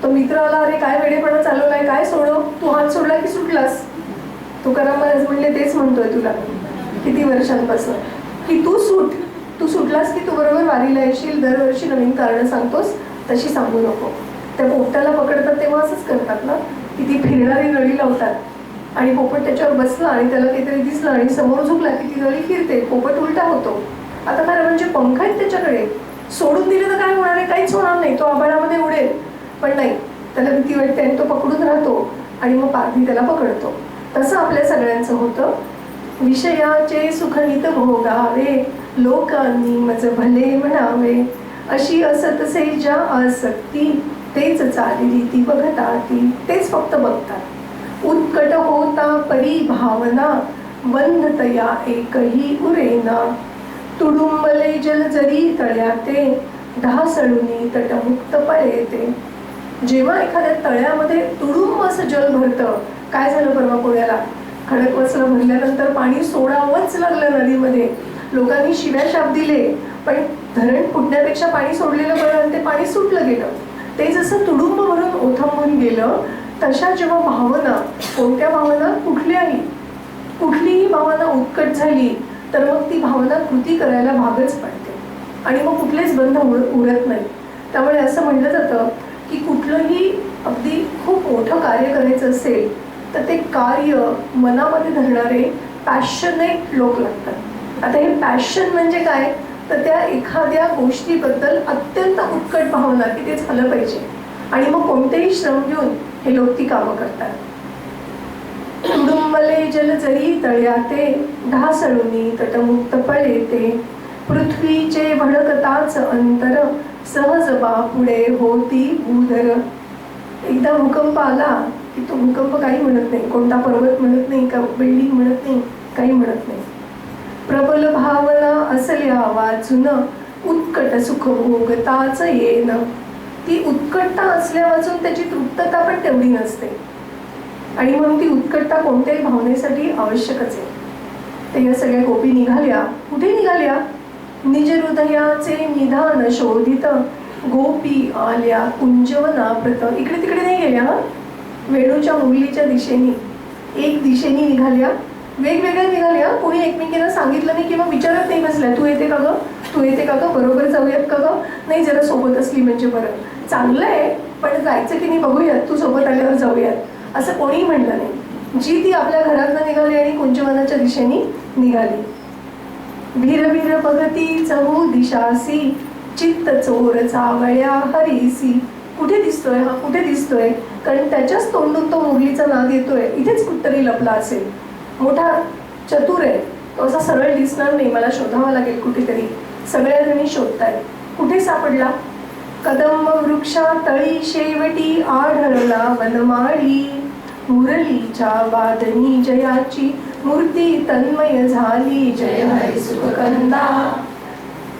तो मित्र आला, अरे काय वेडेपणा चालवलाय, काय सोडव, तू हात सोडला की सुटलास. तुकाराम महाराज म्हणले, तेच म्हणतोय तुला किती वर्षांपासून की तू सुटलास की तू बरोबर वारीला येशील, दरवर्षी नवीन कारण सांगतोस, तशी सांगू नको. त्या पोपटाला पकडतात तेव्हा असंच करतात ना, की ती फिरणारी नळी लावतात आणि पोपट त्याच्यावर बसला आणि त्याला काहीतरी दिसलं आणि समोर झुकला की ती नळी फिरते, पोपट उलटा होतो. आता खरं म्हणजे पंख आहेत त्याच्याकडे, सोडून दिले तर काय होणार आहे, काहीच होणार नाही, तो आभाळामध्ये उडेल. पण नाही, त्याला भीती वाटते आणि तो पकडून राहतो आणि मग पारधी त्याला पकडतो. तसं आपल्या सगळ्यांचं होतं. विषयाचे सुखनित भोगावे, लोकांनी मज भले म्हणावे, अशी असतसे ज्या आसक्ती, तेच चालली ती बघता ती, तेच फक्त बघतात. उत्कट होता परी भावना, बंधतया एकही उरेना, तुडुंबले जल जरी तळ्याते, ढासळुनी तटमुक्त पळेते. जेव्हा एखाद्या तळ्यामध्ये तुडुंब असं जल भरतं, काय झालं परवा पुण्याला खडकवासला भरल्यानंतर पाणी सोडावंच लागलं नदीमध्ये, लोकांनी शिव्या शाप दिले, पण धरण फुटण्यापेक्षा पाणी सोडलेलं बरं आणि ते पाणी सुटलं गेलं. ते जसं तुडुंब भरून ओथंबून गेलं, तशा जेव्हा भावना, कोणत्या भावना, कुठलीही भावना उत्कट झाली तर मग ती भावना कृती करायला भागच पडते आणि मग कुठलेच बंध उरत नाही. त्यामुळे असं म्हटलं जातं की कुठलंही अगदी खूप मोठं कार्य करायचं असेल तर ते कार्य मनामध्ये धरणारे पॅशनेट लोक लागतात. आता हे पॅशन म्हणजे काय, तर त्या एखाद्या गोष्टीबद्दल अत्यंत उत्कट भावना की ते झालं पाहिजे आणि मग कोणतेही श्रम घेऊन हे लोक ती कामं करतात. तुडुंबले जल जरी तळ्याते, ढासळुनी तटमुक्त पळेते, पृथ्वीचे भडकताच अंतर, सहज बापुढे होती भूधर. एकदा भूकंप आला की तो भूकंप काही म्हणत नाही, कोणता पर्वत म्हणत नाही, का बिल्डिंग म्हणत नाही, काही म्हणत नाही. प्रबल भावना असल्या वाचून, उत्कट सुख भोगताच येन. ती उत्कटता असल्या वाचून त्याची तृप्तता पण तेवढी नसते आणि म्हणून ती उत्कटता कोणत्याही भावनेसाठी आवश्यकच आहे. ते या सगळ्या गोपी निघाल्या. कुठे निघाल्या? निज हृदयाचे निधान शोधित, गोपी आल्या कुंजवनाप्रत. इकडे तिकडे नाही गेल्या, वेणूच्या मुरलीच्या दिशेने, एक दिशेने निघाल्या, वेगवेगळ्या निघाल्या. कोणी एकमेकींना सांगितलं नाही किंवा विचारत नाही बसल्या, तू येते का गं, तू येते का गं, बरोबर जाऊयात का गं, नाही जरा सोबत असली म्हणजे बरं, चांगलं आहे पण जायचं की नाही बघूयात, तू सोबत आल्यावर जाऊयात, असं कोणीही म्हटलं नाही. जी ती आपल्या घरातनं निघाली आणि कुंजवनाच्या दिशेने निघाली. भीर भीर बघती चहू दिशासी, चित्त चोर चावळ्या हरीसी. कुठे दिसतोय हा, कुठे दिसतोय, कारण त्याच्याच तोंडून तो मुरलीचा नाद येतोय, इथेच कुठतरी लपला असेल. मोठा चतुर आहे तो, असा सरळ दिसणार नाही, मला शोधावा लागेल कुठेतरी. सगळ्या जणी शोधतायत, कुठे सापडला? कदंब वृक्षा तळी शेवटी आढळला वनमाळी, मुरलीच्या वादनी जयाची मूर्ती तन्मय झाली, जय हरी सुखकंदा.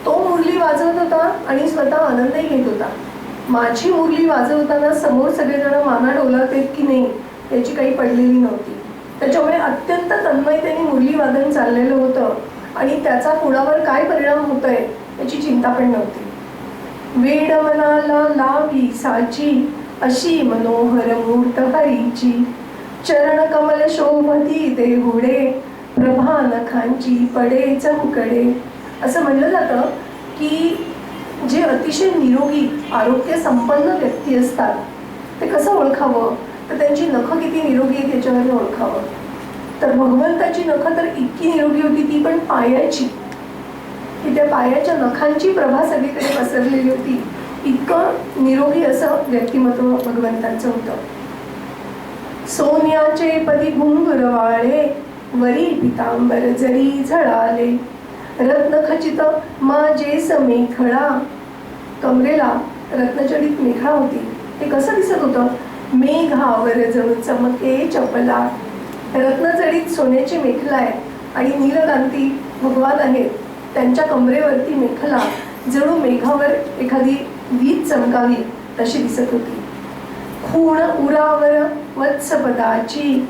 तो मुरली वाजवत होता आणि स्वतः आनंदही घेत होता. माझी मुरली वाजवताना समोर सगळेजण माना डोलावतात की नाही याची काही पडलेली नव्हती. त्याच्यामुळे अत्यंत तन्मयतेने मुरली वादन चाललेलं होतं आणि त्याचा कुणावर काय परिणाम होतोय याची चिंता पण नव्हती. वेड मनाला लावी साची, अशी मनोहर मूर्त हरीची, चरण कमल शोभती देहुडे, प्रभा नखांची पडे चमकडे. असं म्हणलं जातं की जे अतिशय निरोगी आरोग्य संपन्न व्यक्ती असतात ते कसं ओळखावं, तर त्यांची नखं किती निरोगी आहेत याच्यावरून ओळखावं. तर भगवंताची नखं तर इतकी निरोगी होती, ती पण पायाची, की त्या पायाच्या नखांची प्रभा सगळीकडे पसरलेली होती. इतकं निरोगी असं व्यक्तिमत्व भगवंतांचं होतं. सोन्याचे पदी घुंगुर वाळे, वरी पितांबर जरी झळाले, रत्नखचित माझे समेखळा. कमरेला रत्नजडित मेखळा होती. ते कसं दिसत होतं? मेघावर जणू चमके चपला. रत्नजडीत सोन्याची मेखला आहे आणि नीलकांती भगवान आहेत, त्यांच्या कमरेवरती मेखला जणू मेघावर एखादी वीज चमकावी तशी दिसत होती. खूण उरावर वत्सपदाची,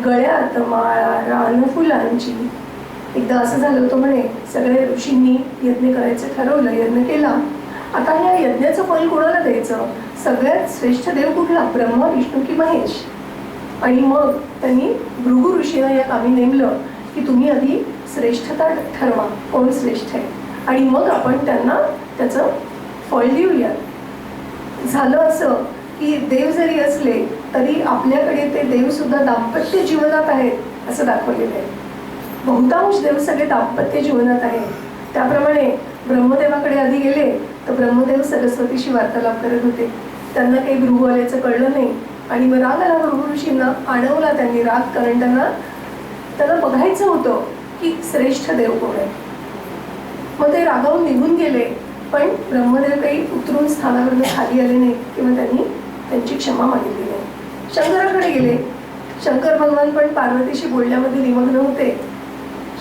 गळ्यात माळा रान फुलांची. एकदा असं झालं होतं म्हणे, सगळे ऋषींनी यज्ञ करायचं ठरवलं, यज्ञ केला. आता या यज्ञाचं फल कोणाला द्यायचं? सगळ्यात श्रेष्ठ देव कुठला? ब्रह्मा, विष्णू की महेश? आणि मग त्यांनी भृगु ऋषीला या कामी नेमलं की तुम्ही आधी श्रेष्ठता ठरवा, कोण श्रेष्ठ आहे, आणि मग आपण त्यांना त्याचं फळ देऊयात. झालं असं की देव जरी असले तरी आपल्याकडे ते देवसुद्धा दाम्पत्य जीवनात आहेत असं दाखवलेलं आहे. बहुतांश देव सगळे दाम्पत्य जीवनात आहेत. त्याप्रमाणे ब्रह्मदेवाकडे आधी गेले तर ब्रह्मदेव सरस्वतीशी वार्तालाप करत होते. त्यांना काही भृगु आल्याचं कळलं नाही आणि मग राग आला भृगु ऋषींना. आणवला त्यांनी राग, कारण त्यांना बघायचं होतं की श्रेष्ठ देव कोण आहे. मग ते रागावून निघून गेले, पण ब्रह्मदेव काही उतरून स्थानावरून खाली आले नाही किंवा त्यांनी त्यांची क्षमा मागितली नाही. शंकराकडे गेले. शंकर भगवान पण पार्वतीशी बोलण्यामध्ये निमग्न होते.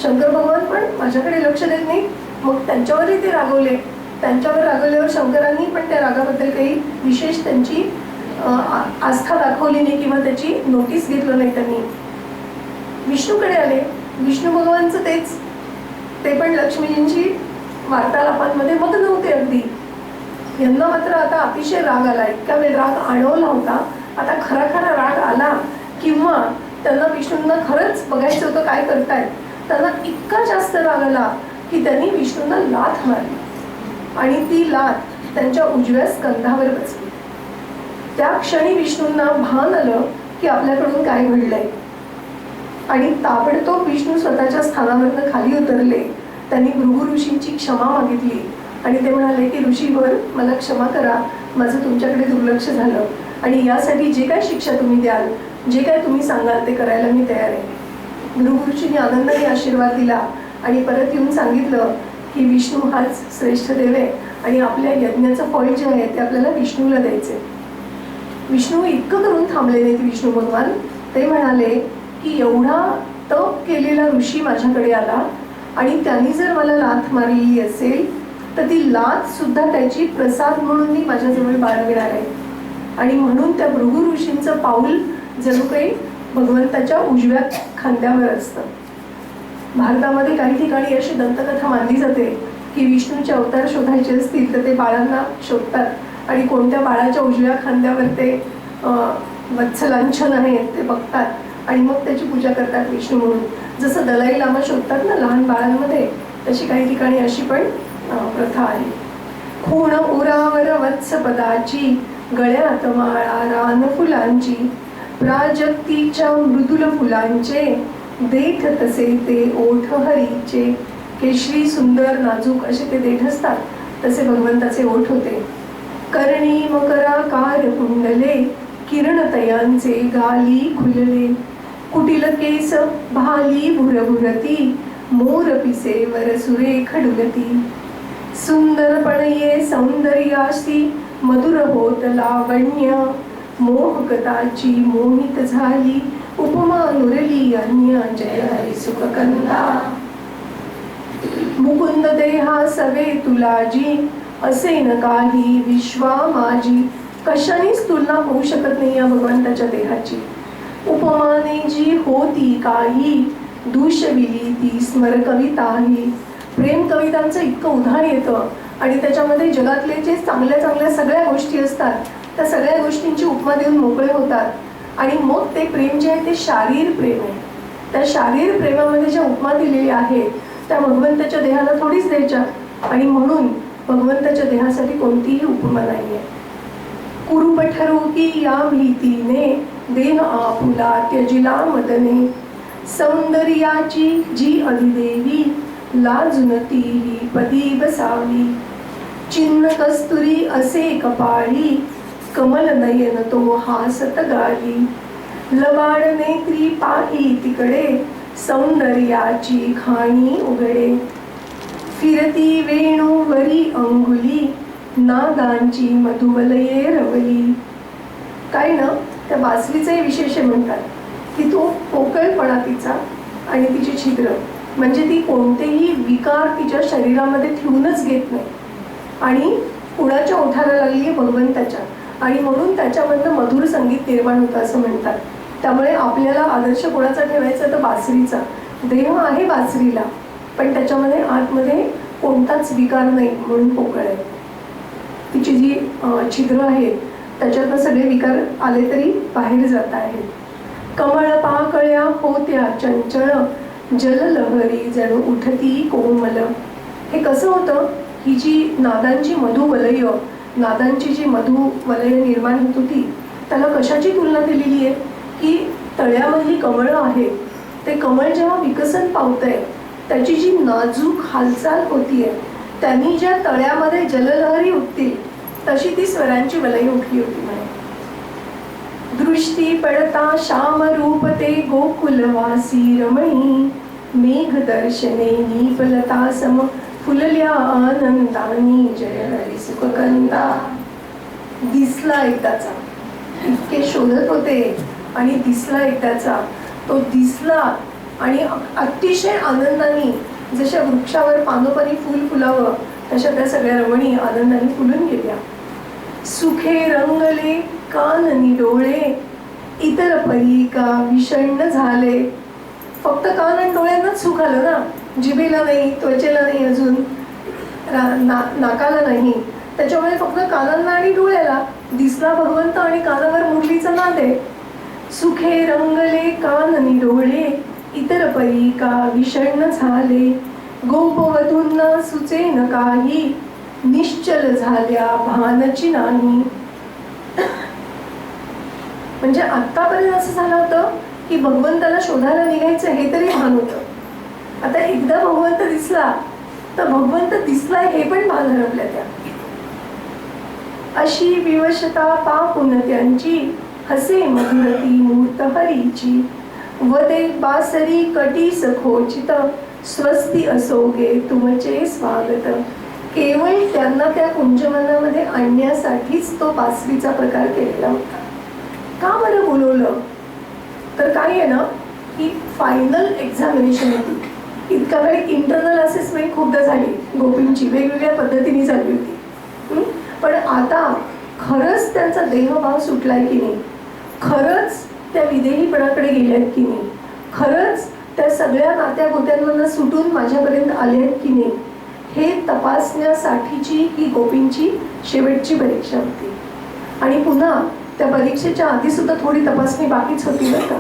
शंकर भगवान पण माझ्याकडे लक्ष देत नाही. मग त्यांच्यावरही ते रागवले. त्यांच्यावर रागवल्यावर शंकरांनी पण त्या रागाबद्दल काही विशेष त्यांची आस्था दाखवली नाही किंवा त्याची नोटीस घेतलं नाही त्यांनी. विष्णूकडे आले. विष्णू भगवानचं तेच, ते पण लक्ष्मीजींची वार्तालापांमध्ये मग्न होते अगदी. यांना मात्र आता अतिशय राग आला. इतका वेळ राग आणवला होता, आता खरा खरा राग आला किंवा त्यांना विष्णूंना खरंच बघायचं होतं काय करतायत. त्यांना इतका जास्त राग आला की त्यांनी विष्णूंना लाथ मारली आणि ती लाथ त्यांच्या उजव्या स्कंधावर बसली. त्या क्षणी विष्णूंना भान आलं की आपल्याकडून काय घडलंय आणि ताबडतोब विष्णू स्वतःच्या स्थानावरनं खाली उतरले. त्यांनी भृगु ऋषींची क्षमा मागितली आणि ते म्हणाले की ऋषीवर मला क्षमा करा, माझं तुमच्याकडे दुर्लक्ष झालं आणि यासाठी जे काय शिक्षा तुम्ही द्याल, जे काय तुम्ही सांगाल ते करायला मी तयार आहे. भृगु ऋषींनी आनंदाने आशीर्वाद दिला आणि परत येऊन सांगितलं की विष्णू हाच श्रेष्ठ देव आहे आणि आपल्या यज्ञाचं फळ जे आहे ते आपल्याला विष्णूला द्यायचे. विष्णू इतकं करून थांबले नाहीत. विष्णू भगवान ते म्हणाले की एवढा तप केलेला ऋषी माझ्याकडे आला आणि त्यांनी जर मला लाथ मारलेली असेल तर ती लाथ सुद्धा त्याची प्रसाद म्हणून मी माझ्याजवळ बाळगणार आहे. आणि म्हणून त्या भृगु ऋषींचं पाऊल जणू काही भगवंताच्या उजव्या खांद्यावर असतं. भारतामध्ये काही ठिकाणी अशी दंतकथा मानली जाते की विष्णूचे अवतार शोधायचे असतील तर ते बाळांना शोधतात आणि कोणत्या बाळाच्या उजव्या खांद्यावर ते वत्सलांछन आहे ते बघतात आणि मग त्याची पूजा करतात विष्णू म्हणून. जसं दलाई लामा शोधतात ना लहान बाळांमध्ये, तशी काही ठिकाणी अशी पण प्रथा आहे. खूण उरावर वत्सपदाची, गळ्यात माळा रान फुलांची. प्राजक्तीच्या मृदुल फुलांचे, देठ तसे ते ओठ हरीचे. केशरी सुंदर नाजूक असे ते देठ असतात, तसे भगवंताचे ओठ होते. कर्णी मकराकार कुंडले, किरणतयांचे गाली खुलले. कुटिल केस भाली भुरभुरती, मोर पिसे वर सुरेख डुलती. सुंदरपण ये सौंदर्याशी, मधुर होत लावण्य. मोहकताची मोहित झाली, उपमा नुरली अन्य. जय हरी सुखकंदा. मुकुंद देहा सवे तुलाजी, असे न काही विश्वा माझी. कशानेच तुलना होऊ शकत नाही या भगवंताच्या देहाची. उपमाने जी होती काही, दूषविली ती स्मर कविताही. प्रेम कवितांचं इतकं उधाण येतं आणि त्याच्यामध्ये जगातले जे चांगल्या चांगल्या सगळ्या गोष्टी असतात त्या सगळ्या गोष्टींची उपमा देऊन मोकळे होतात आणि मग ते प्रेम जे आहे ते शारीर प्रेम आहे. त्या शारीर प्रेमामध्ये ज्या उपमा दिलेल्या आहेत त्या भगवंताच्या देहाला थोडीच द्यायच्या आणि म्हणून भगवंताच्या देहासाठी कोणतीही उपमा नाही आहे. कुरुपठरू की या भीतीने, देह आपुला त्यजिला मदने. सौंदर्याची जी अधिदेवी, लाजून तीही पदी बसावी. चिन्ह कस्तुरी असे कपाळी, कमल नयन तो हासत गाली. लबाड नेत्री पाही तिकडे, सौंदर्याची खाणी उघडे. फिरती वेणूवरी अंगुली, नागांची मधुवलये रवली. काय ना त्या बासरीचंही विशेष म्हणतात की तो पोकळपणा तिचा आणि तिची छिद्र, म्हणजे ती कोणतेही विकार तिच्या शरीरामध्ये ठेवूनच घेत नाही आणि कुणाच्या ओठाला लागली आहे भगवंताच्या, आणि म्हणून त्याच्यामधनं मधुर संगीत निर्माण होतं असं म्हणतात. त्यामुळे आपल्याला आदर्श कोणाचा ठेवायचा तर बासरीचा. देह आहे बासरीला, पण त्याच्यामध्ये आतमध्ये कोणताच विकार नाही म्हणून पोकळ आहे. तिची जी छिद्र आहेत त्याच्यातनं सगळे विकार आले तरी बाहेर जात आहेत. कमळ पाकळ्या होत्या चंचळ, जललहरी जणू उठती कोमल. हे कसं होतं? ही जी नादांची मधुवलय, नादांची जी मधुवलय निर्माण होत होती, त्याला कशाची तुलना दिलेली आहे की तळ्यामधली कमळं आहेत, ते कमळ जेव्हा विकसन पावतंय त्याची जी नाजूक हालचाल होतीये, त्यांनी ज्या तळ्यामध्ये जललहरी उठतील तशी ती स्वरांची वलय उठली होती म्हणे. दृष्टी पडता श्याम रूप ते गोकुलवासी रमणी, मेघ दर्शने नीपलता सम फुलल्या आनंदानी, जय हरी सुखकंदा. दिसला एकदाचा, इतके शोधत होते आणि दिसला एकदाचा, तो दिसला आणि अतिशय आनंदाने, जशा वृक्षावर पानोपानी फुल फुलावं तशा त्या सगळ्या रमणी आनंदाने फुलून गेल्या. सुखे रंगले काननी डोळे, इतर परी का विषण्ण झाले. फक्त कान आणि डोळ्यांनाच सुख आलं ना, जिभेला नाही, त्वचेला नाही, अजून नाकाला नाही. त्याच्यामुळे फक्त कानांना आणि डोळ्याला दिसला भगवंत आणि कानावर मुरलीचा नाद आहे. सुखे रंगले काननी डोळे, इतर परी का विषण्ण झाले. गोपवधूंना सुचेन काही, निश्चल झाल्या भानची नाही. म्हणजे आत्तापर्यंत असं झालं होतं की भगवंताला शोधायला निघायचं हे तरी भान होतं. आता एकदा भगवंत दिसला तर भगवंत दिसलाय हे पण भान हरपल्या त्या. अशी विवशता पापून त्यांची, हसे मधुरती मूर्त हरीची. वदे बासरी कटी सखोचित, स्वस्ती असोगे तुमचे स्वागत. केवळ त्यांना त्या कुंजवनामध्ये आणण्यासाठीच तो बासरीचा प्रकार केलेला होता. का बरं बोलवलं? तर काय आहे ना की फायनल एक्झामिनेशन होती. इतका वेळ इंटरनल असेसमेंट खूपदा झाली गोपींची, वेगवेगळ्या पद्धतीने झाली होती. पण आता खरंच त्यांचा देहभाव सुटलाय की नाही, खरंच त्या विदेहीपणाकडे गेल्यात की नाही, खरंच त्या सगळ्या नात्या गोत्यांमधून सुटून माझ्यापर्यंत आले आहेत की नाही, हे तपासण्यासाठीची ही गोपींची शेवटची परीक्षा होती. आणि पुन्हा त्या परीक्षेच्या आधी सुद्धा थोडी तपासणी बाकीच होती बरं का.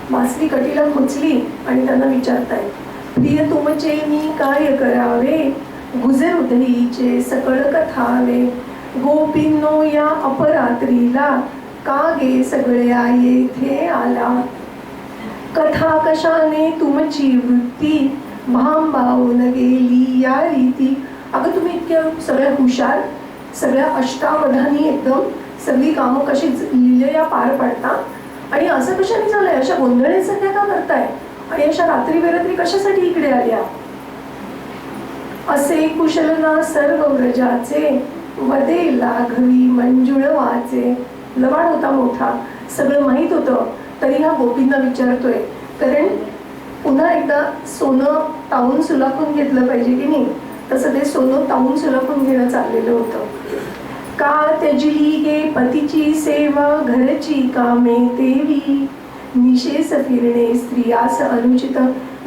बासरी कटीला खोचली आणि त्यांना विचारताय, प्रिय तुमचे मी काय करावे, गुजर उधईचे सकळ कथावे. गोपींनो या अपरात्रीला, का गे सगळ्या येथे आला. कथा कशाने तुमची वृत्ती, भांबावून गेली या रीती. अगं तुम्ही इतक्या सगळ्या हुशार, सगळ्या अष्टावधानी, एकदम सगळी कामं कशी लिहिलेल्या पार पडता, आणि असं कशाने झालंय, अशा गोंधळेसारख्या का करताय, आणि अशा रात्री बेरात्री कशासाठी इकडे आल्या. असे कुशलना सर्व व्रजाचे, वदे लाघवी मंजुळ वाचे. लवाड होता मोठा, सगळं माहीत होतं, तरी हा गोपींना विचारतोय. कारण पुन्हा एकदा सोनं तावून सुलाखून घेतलं पाहिजे की नाही, तसं ते सोनं तावून सुलाखून घेणं चाललेलं होतं. का त्यजली गे पतीची सेवा, घरची कामे तेवी. निशेस फिरणे स्त्रियास अनुचित,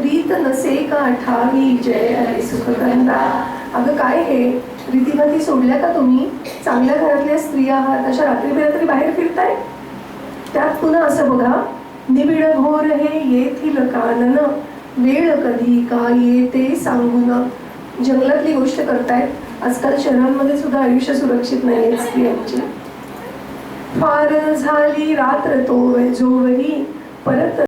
रीत नसे का ठावी. जय हरी सुखकंदा. अगं काय हे, रीतिमती सोडल्या का तुम्ही? चांगल्या घरातल्या स्त्रिया आहात, अशा रात्री बेरात्री बाहेर फिरताय. त्यात पुन्हा असं बघा, निबिड घोर हे येथील कानन, वेळ कधी का येते सांगून. जंगलातली गोष्ट करतायत. आजकाल शहरांमध्ये सुद्धा आयुष्य सुरक्षित नाही स्त्रियांची. फार झाली रात्र तो जोवरी, परत